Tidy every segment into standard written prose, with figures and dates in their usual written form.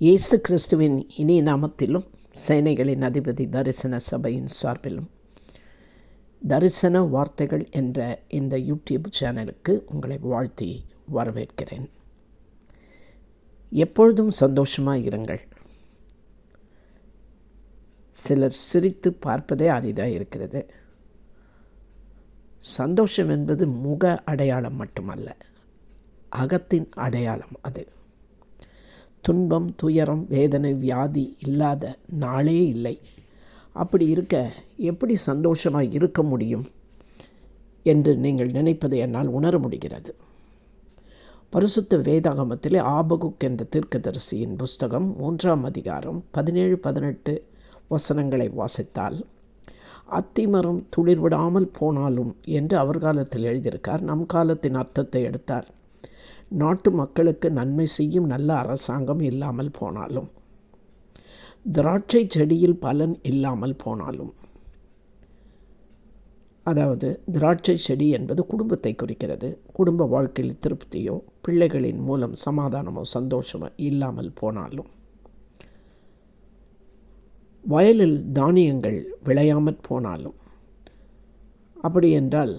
இயேசு கிறிஸ்துவின் இனிய நாமத்திலும் சேனைகளின் அதிபதி தரிசன சபையின் சார்பிலும் தரிசன வார்த்தைகள் என்ற இந்த யூடியூப் சேனலுக்கு உங்களை வாழ்த்தி வரவேற்கிறேன். எப்பொழுதும் சந்தோஷமாக இருங்கள். சிலர் சிரித்து பார்ப்பதே அரிதாக இருக்கிறது. சந்தோஷம் என்பது முக அடையாளம் மட்டுமல்ல, அகத்தின் அடையாளம். அது துன்பம், துயரம், வேதனை, வியாதி இல்லாத நாளே இல்லை. அப்படி இருக்க எப்படி சந்தோஷமாக இருக்க முடியும் என்று நீங்கள் நினைப்பதை என்னால் உணர முடிகிறது. பரிசுத்த வேதாகமத்திலே ஆபகுக் என்ற தீர்க்கதரிசியின் புஸ்தகம் 3ஆம் அதிகாரம் 17-18 வசனங்களை வாசித்தால், அத்திமரம் துளிர் விடாமல் போனாலும் என்று அவர் காலத்தில் எழுதியிருக்கார். நம் காலத்தின் அர்த்தத்தை எடுத்தார். நாட்டு மக்களுக்கு நன்மை செய்யும் நல்ல அரசாங்கம் இல்லாமல் போனாலும், திராட்சை செடியில் பலன் இல்லாமல் போனாலும், அதாவது திராட்சை செடி என்பது குடும்பத்தை குறிக்கிறது. குடும்ப வாழ்க்கையில் திருப்தியோ பிள்ளைகளின் மூலம் சமாதானமோ சந்தோஷமோ இல்லாமல் போனாலும், வயலில் தானியங்கள் விளையாமற் போனாலும், அப்படி என்றால்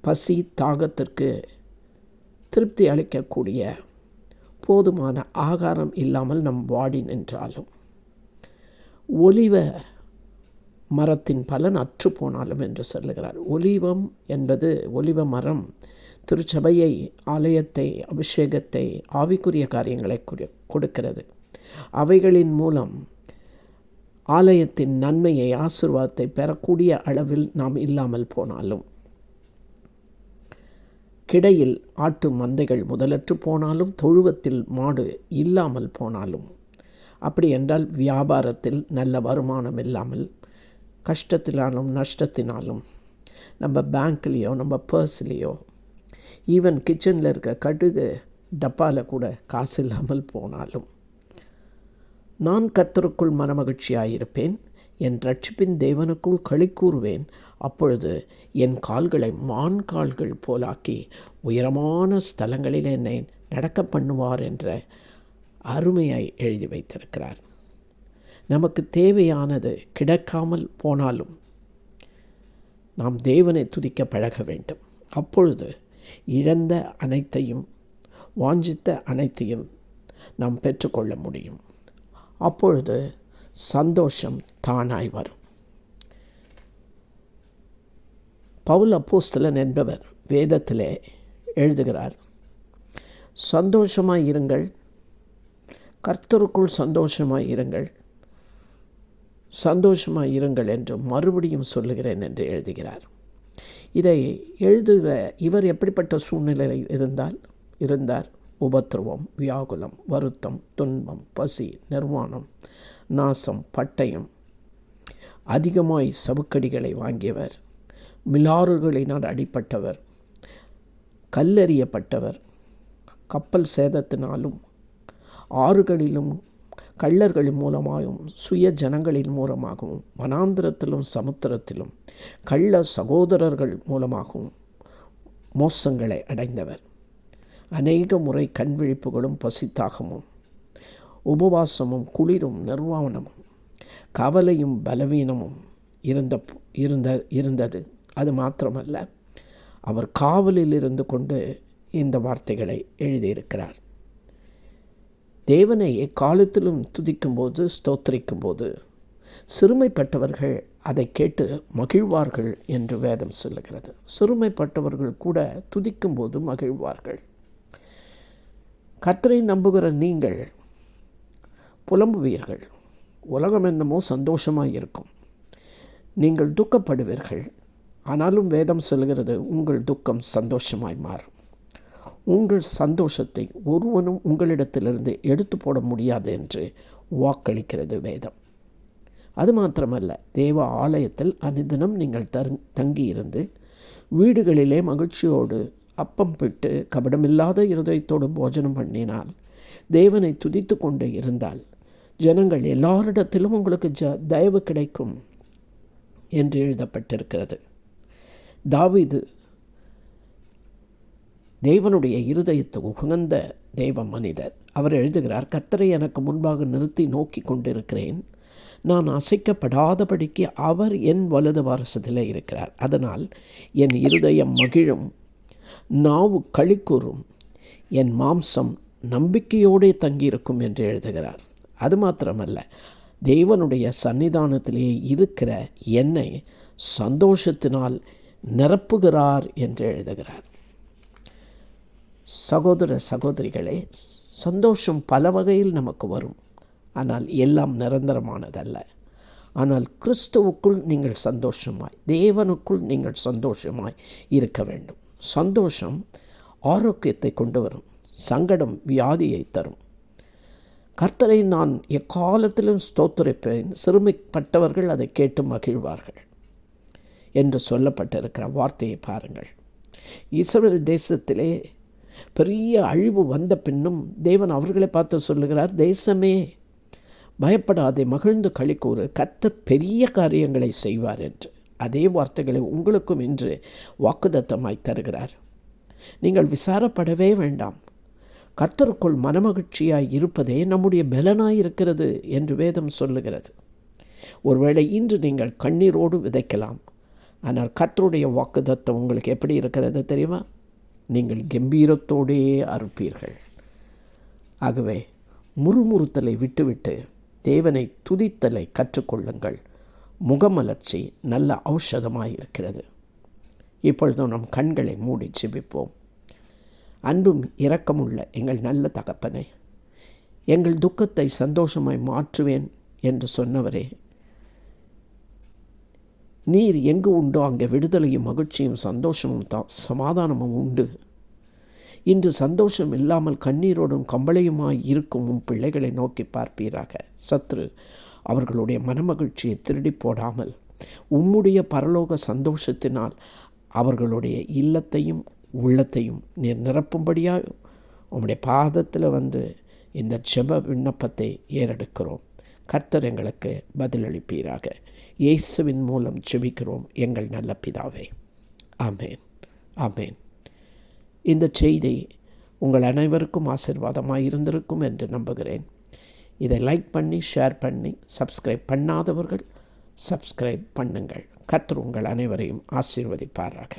பசி தாகத்திற்கு திருப்தி அளிக்கக்கூடிய போதுமான ஆகாரம் இல்லாமல் நம் வாடி நின்றாலும், ஒலிவ மரத்தின் பலன் அற்று போனாலும் என்று சொல்லுகிறார். ஒலிவம் என்பது, ஒலிவ மரம் திருச்சபையை, ஆலயத்தை, அபிஷேகத்தை, ஆவிக்குரிய காரியங்களை கொடுக்கிறது. அவைகளின் மூலம் ஆலயத்தின் நன்மையை, ஆசீர்வாதத்தை பெறக்கூடிய அளவில் நாம் இல்லாமல் போனாலும், கிடையில் ஆட்டு மந்தைகள் முதலற்று போனாலும், தொழுவத்தில் மாடு இல்லாமல் போனாலும், அப்படி என்றால் வியாபாரத்தில் நல்ல வருமானம் இல்லாமல் கஷ்டத்தினாலும் நஷ்டத்தினாலும், நம்ம பேங்க்லேயோ நம்ம பர்ஸ்லேயோ, ஈவன் கிச்சனில் இருக்க கடுகு டப்பாவில் கூட காசு இல்லாமல் போனாலும், நான் கர்த்தருக்குள் மனமகிழ்ச்சியாயிருப்பேன், என் ரட்சிப்பின் தேவனுக்குள் களி கூறுவேன், அப்பொழுது என் கால்களை மான் கால்கள் போலாக்கி உயரமான ஸ்தலங்களில் என்னை நடக்க பண்ணுவார் என்ற அருமையாய் எழுதி வைத்திருக்கிறார். நமக்கு தேவையானது கிடைக்காமல் போனாலும் நாம் தேவனை துதிக்க பழக வேண்டும். அப்பொழுது இழந்த அனைத்தையும், வாஞ்சித்த அனைத்தையும் நாம் பெற்றுக்கொள்ள முடியும். அப்பொழுது சந்தோஷம் தானாய் வரும். பவுல் அப்போஸ்தலன் என்பவர் வேதத்திலே எழுதுகிறார், சந்தோஷமாய் இருங்கள், கர்த்தருக்குள் சந்தோஷமாய் இருங்கள், சந்தோஷமாய் இருங்கள் என்று மறுபடியும் சொல்லுகிறேன் என்று எழுதுகிறார். இதை எழுதுகிற இவர் எப்படிப்பட்ட சூழ்நிலையில் இருந்தார்? உபத்திரவம், வியாகுலம், வருத்தம், துன்பம், பசி, நிர்வாணம், நாசம், பட்டயம், அதிகமாய் சவுக்கடிகளை வாங்கியவர், மிலாறுகளினால் அடிப்பட்டவர், கல்லெறியப்பட்டவர், கப்பல் சேதத்தினாலும், ஆறுகளிலும் கள்ளர்களின் மூலமாகவும், சுய ஜனங்களின் மூலமாகவும், வனாந்திரத்திலும் சமுத்திரத்திலும் கள்ள சகோதரர்கள் மூலமாகவும் மோசங்களை அடைந்தவர். அநேக முறை கண்விழிப்புகளும் பசித்தாகமும் உபவாசமும் குளிரும் நிர்வாணமும் கவலையும் பலவீனமும் இருந்தது. அது மாத்திரமல்ல, அவர் காவலில் இருந்து கொண்டு இந்த வார்த்தைகளை எழுதியிருக்கிறார். தேவனை எக்காலத்திலும் துதிக்கும்போது, ஸ்தோத்திரிக்கும்போது சிறுமைப்பட்டவர்கள் அதை கேட்டு மகிழ்வார்கள் என்று வேதம் சொல்லுகிறது. சிறுமைப்பட்டவர்கள் கூட துதிக்கும்போது மகிழ்வார்கள். கர்த்தரை நம்புகிற நீங்கள் புலம்புவீர்கள், உலகம் என்னமோ சந்தோஷமாக இருக்கும், நீங்கள் துக்கப்படுவீர்கள். ஆனாலும் வேதம் சொல்கிறது, உங்கள் துக்கம் சந்தோஷமாய் மாறும். உங்கள் சந்தோஷத்தை ஒருவனும் உங்களிடத்திலிருந்து எடுத்து போட முடியாது என்று வாக்களிக்கிறது வேதம். அது மாத்திரமல்ல, தேவ ஆலயத்தில் அனுதினம் நீங்கள் தங்கியிருந்து வீடுகளிலே மகிழ்ச்சியோடு அப்பம் பிட்டு கபடமில்லாத இருதயத்தோடு போஜனம் பண்ணினால், தேவனை துதித்து கொண்டு இருந்தால், ஜனங்கள் எல்லாரிடத்திலும் உங்களுக்கு தயவு கிடைக்கும் என்று எழுதப்பட்டிருக்கிறது. தாவீது தேவனுடைய இருதயத்துக்கு உகந்த தேவ மனிதர். அவர் எழுதுகிறார், கர்த்தரை எனக்கு முன்பாக நிறுத்தி நோக்கி கொண்டிருக்கிறேன். நான் அசைக்கப்படாதபடிக்கு அவர் என் வலது வாரசத்தில் இருக்கிறார். அதனால் என் இருதயம் மகிழும், நாவு களி கூறும், என் மாம்சம் நம்பிக்கையோடே தங்கியிருக்கும் என்று எழுதுகிறார். அது மாத்திரமல்ல, தேவனுடைய சன்னிதானத்திலே இருக்கிற என்னை சந்தோஷத்தினால் நிரப்புகிறார் என்று எழுதுகிறார். சகோதர சகோதரிகளே, சந்தோஷம் பல வகையில் நமக்கு வரும். ஆனால் எல்லாம் நிரந்தரமானதல்ல. ஆனால் கிறிஸ்துவுக்குள் நீங்கள் சந்தோஷமாய், தேவனுக்குள் நீங்கள் சந்தோஷமாய் இருக்க வேண்டும். சந்தோஷம் ஆரோக்கியத்தை கொண்டு வரும், சங்கடம் வியாதியை தரும். கர்த்தரை நான் எக்காலத்திலும் ஸ்தோத்திரிப்பேன், சிறுமைப்பட்டவர்கள் அதை கேட்டு மகிழ்வார்கள் என்று சொல்லப்பட்டிருக்கிற வார்த்தையை பாருங்கள். இஸ்ரவேல் தேசத்திலே பெரிய அழிவு வந்த பின்னும் தேவன் அவர்களை பார்த்து சொல்லுகிறார், தேசமே பயப்படாதே, மகிழ்ந்து களி கூறு, கர்த்தர் பெரிய காரியங்களை செய்வார் என்று. அதே வார்த்தைகளை உங்களுக்கும் இன்று வாக்குத்தத்தமாய் தருகிறார். நீங்கள் விசாரப்படவே வேண்டாம். கர்த்தருக்குள் மனமகிழ்ச்சியாய் இருப்பதே நம்முடைய பலனாய் இருக்கிறது என்று வேதம் சொல்லுகிறது. ஒருவேளை இன்று நீங்கள் கண்ணீரோடு விதைக்கலாம். ஆனால் கர்த்தருடைய வாக்குத்தத்தம் உங்களுக்கு எப்படி இருக்கிறது தெரியுமா? நீங்கள் கம்பீரத்தோடே அறுப்பீர்கள். ஆகவே முறுமுறுத்தலை விட்டுவிட்டு தேவனை துதித்தலை கற்றுக்கொள்ளுங்கள். முகமலர்ச்சி நல்ல ஔஷதமாய் இருக்கிறது. இப்பொழுதும் நம் கண்களை மூடி ஜெபிப்போம். அன்பும் இரக்கமுள்ள எங்கள் நல்ல தகப்பனே, எங்கள் துக்கத்தை சந்தோஷமாய் மாற்றுவேன் என்று சொன்னவரே, நீர் எங்கு உண்டோ அங்கே விடுதலையும் மகிழ்ச்சியும் சந்தோஷமும் சமாதானமும் உண்டு. இன்று சந்தோஷம் இல்லாமல் கண்ணீரோடும் கம்பளையுமாய் இருக்கும் உம் பிள்ளைகளை நோக்கி பார்ப்பீராக. சத்ரு அவர்களுடைய மனமகிழ்ச்சியை திருடி போடாமல் உம்முடைய பரலோக சந்தோஷத்தினால் அவர்களுடைய இல்லத்தையும் உள்ளத்தையும் நீர் நிரப்பும்படியாக உம்முடைய பாதத்தில் வந்து இந்த ஜெப விண்ணப்பத்தை ஏறெடுக்கிறோம். கர்த்தர் எங்களுக்கு பதிலளிப்பீராக. இயேசுவின் மூலம் ஜெபிக்கிறோம் எங்கள் நல்ல பிதாவே. ஆமேன், ஆமேன். இந்த செய்தி உங்கள் அனைவருக்கும் ஆசீர்வாதமாக இருந்திருக்கும் என்று நம்புகிறேன். இதை லைக் பண்ணி, ஷேர் பண்ணி, சப்ஸ்கிரைப் பண்ணாதவர்கள் சப்ஸ்கிரைப் பண்ணுங்கள். கர்த்தர் உங்கள் அனைவரையும் ஆசீர்வதிப்பாராக.